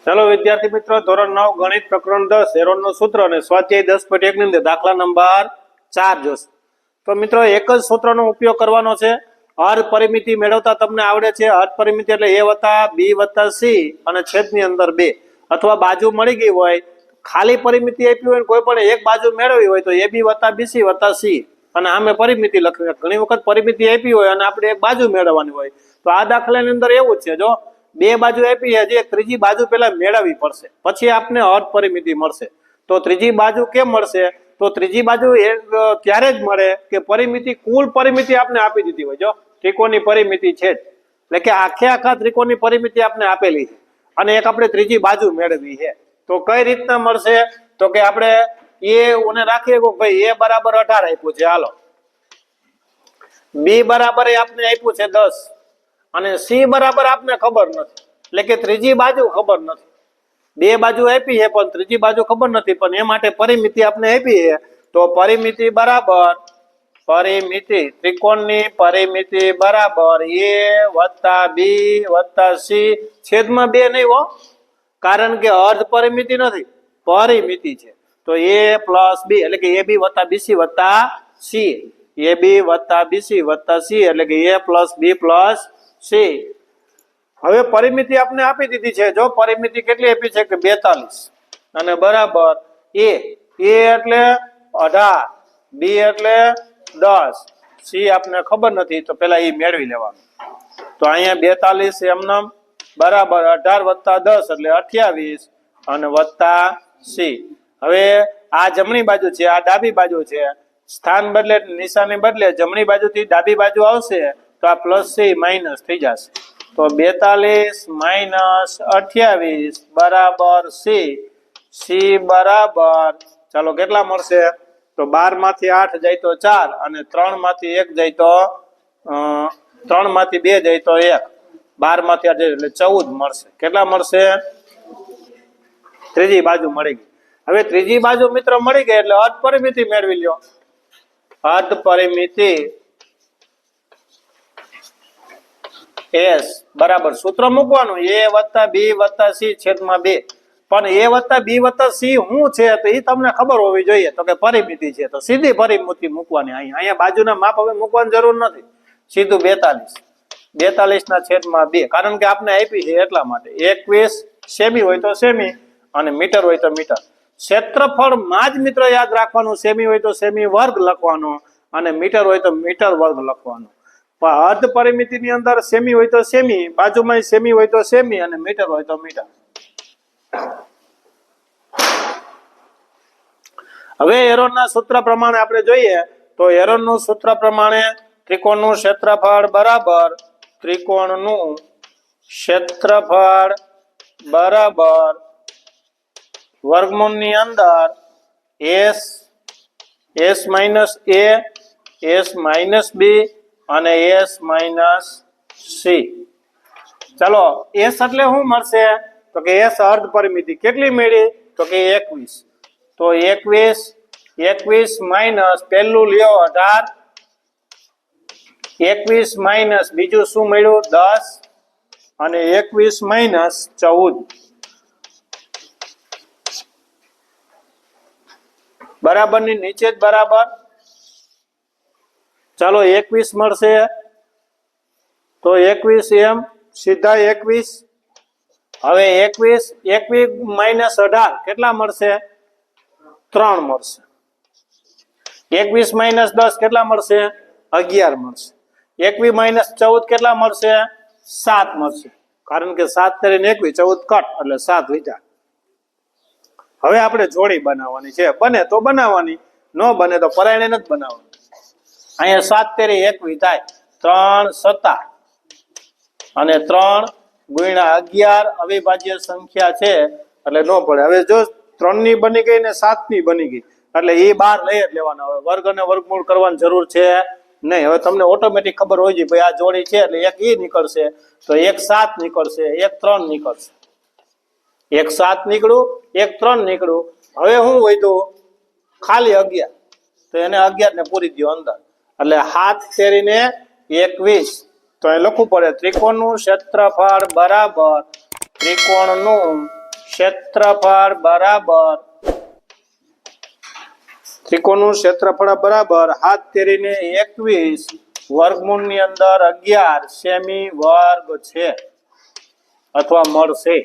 चलो विद्यार्थी मित्रों धोरण 9 गणित प्रकरण 10 हेरोनનું સૂત્ર અને સ્વાધ્યાય 10.1 ની અંદર દાખલા નંબર 4 જોશે। તો મિત્રો એક જ સૂત્રનો ઉપયોગ કરવાનો છે। અર્ધ પરિમિતિ મેળવતા તમને આવડે છે। અર્ધ પરિમિતિ એટલે a + b + c અને છેદની અંદર 2 અથવા બાજુ મળી ગઈ હોય ખાલી પરિમિતિ આપી હોય કોઈ પણ એક બાજુ મેળવી હોય તો ab + bc + c અને આમે પરિમિતિ લખવી। ઘણી વખત પરિમિતિ આપી હોય અને આપણે એક બાજુ મેળવવાની હોય તો આ દાખલાની અંદર એવું જ છે। જો બે બાજુ આપી છે એક ત્રીજી બાજુ પહેલા મેળવવી પડશે પછી આપને અર્ધ પરિમિતિ મળશે। તો ત્રીજી બાજુ કેમ મળશે? તો ત્રીજી બાજુ ત્યારે જ મળે કે પરિમિતિ કુલ પરિમિતિ આપને આપી દીધી હોય। જો ત્રિકોણની પરિમિતિ છે એટલે કે આખે આખા ત્રિકોણની પરિમિતિ આપને આપેલી છે અને એક આપણે ત્રીજી બાજુ મેળવી છે। તો કઈ રીતના મળશે? તો કે આપણે એ ઓને રાખીએ કે ભાઈ a બરાબર 18 આપ્યું છે, હાલો b બરાબર આપને આપ્યું છે 10 અને c બરાબર આપને ખબર નથી એટલે કે ત્રીજી બાજુ ખબર નથી। બે બાજુ આપી છે પણ ત્રીજી બાજુ ખબર નથી પણ એ માટે પરિમિતિ આપને આપી છે। તો પરિમિતિ બરાબર પરિમિતિ ત્રિકોણની પરિમિતિ બરાબર a + b + c છેદમાં 2 નહીં હો, કારણ કે અર્ધ પરિમિતિ નથી પરિમિતિ છે। તો a + b એટલે કે ab + bc + c ab + bc + c એટલે કે a + b + c। હવે પરિમિતિ આપને આપી દીધી છે। જો પરિમિતિ કેટલી આપી છે કે 42 અને બરાબર a એટલે 18 b એટલે 10 c આપને ખબર નથી તો પેલા એ મેળવી લેવાનું। તો અહીંયા 42 એમનામ બરાબર 18 + 10 એટલે 28 અને વત્તા c। હવે આ જમણી બાજુ છે આ ડાબી બાજુ છે, સ્થાન બદલે નિશાની બદલે જમણી બાજુથી ડાબી બાજુ આવશે તો આ પ્લસ c માઈનસ થઈ જશે। તો 42 - 28 બરાબર c। c બરાબર ચાલો કેટલા મળશે? તો 12 માંથી 8 જાય તો 4 અને 3 માંથી 1 જાય તો 3 માંથી 2 જાય તો 1, 12 માંથી 8 જાય એટલે 14 મળશે। કેટલા મળશે? ત્રીજી બાજુ મળી ગઈ। હવે ત્રીજી બાજુ મિત્રો મળી ગઈ એટલે અર્ધ પરિમિતિ મેળવી લ્યો। અર્ધ પરિમિતિ s બરાબર સૂત્ર મૂકવાનું a + b + c છેદમાં 2 પણ a + b + c શું છે તો એ તમને ખબર હોવી જોઈએ। તો કે પરિમિતિ છે તો સીધી પરિમિતિ મૂકવાની। અહીંયા બાજુના માપ હવે મૂકવાની જરૂર નથી, સીધું 42 ના છેદમાં 2 કારણ કે આપણે આપી છે એટલા માટે। 21 સેમી હોય તો સેમી અને મીટર હોય તો મીટર। ક્ષેત્રફળ માં જ મિત્રો યાદ રાખવાનું, સેમી હોય તો સેમી વર્ગ લખવાનો અને મીટર હોય તો મીટર વર્ગ લખવાનો। પણ અર્ધ પરિમિતિ ની અંદર સેમી હોય તો સેમી, બાજુમાં સેમી હોય તો સેમી અને મીટર હોય તો મીટર। હવે હેરોનના સૂત્ર પ્રમાણે આપણે જોઈએ તો હેરોનનું સૂત્ર પ્રમાણે ત્રિકોણનું ક્ષેત્રફળ બરાબર ત્રિકોણનું ક્ષેત્રફળ બરાબર વર્ગમૂળની અંદર s minus a s minus b અને s માઈનસ c। ચાલો s એટલે શું મળશે? તો કે s અર્ધ પરિમિતિ કેટલી મળી? તો કે 21। તો 21 માઈનસ પહેલું લ્યો 18, 21 માઈનસ બીજું શું મળ્યું 10 અને 21 માઈનસ 14 બરાબર ની નીચે જ બરાબર। ચાલો 21 મળશે તો 21 એમ સીધા 21। હવે 21 માઈનસ 18 કેટલા મળશે? 3 મળશે। 21 માઈનસ 10 કેટલા મળશે? 11 મળશે। 21 માઈનસ 14 કેટલા મળશે? 7 મળશે, કારણ કે 7 કરીને 21 14 કટ એટલે 7 વધ્યા। હવે આપણે જોડી બનાવવાની છે, બને તો બનાવવાની, ન બને તો પરાયણે નથી બનાવવાની। અહીંયા 7 તેરી 21 થાય 3 7 અને 3 ગુણ્યા 11 અવિભાજ્ય સંખ્યા છે એટલે ન પડે। હવે જો 3 ની બની ગઈ ને 7 ની બની ગઈ એટલે એ બહાર લઈ જ લેવાના। હવે વર્ગ અને વર્ગમૂળ કરવાની જરૂર છે નહીં। હવે તમને ઓટોમેટિક ખબર હોય છે ભાઈ આ જોડી છે એટલે એક ઈ નીકળશે તો એક 7 નીકળશે, એક 3 નીકળશે, એક 7 નીકળ્યું, એક 3 નીકળ્યું। હવે શું વધ્યું? ખાલી 11 તો એને 11 ને પૂરી દો અંદર એટલે 7 તેરીને 21। તો એ લખવું પડે ત્રિકોણનું ક્ષેત્રફળ બરાબર ત્રિકોણનું ક્ષેત્રફળ બરાબર ત્રિકોણનું ક્ષેત્રફળ બરાબર 7 તેરીને 21 વર્ગમૂળ ની અંદર 11 સેમી વર્ગ છે અથવા મળશે।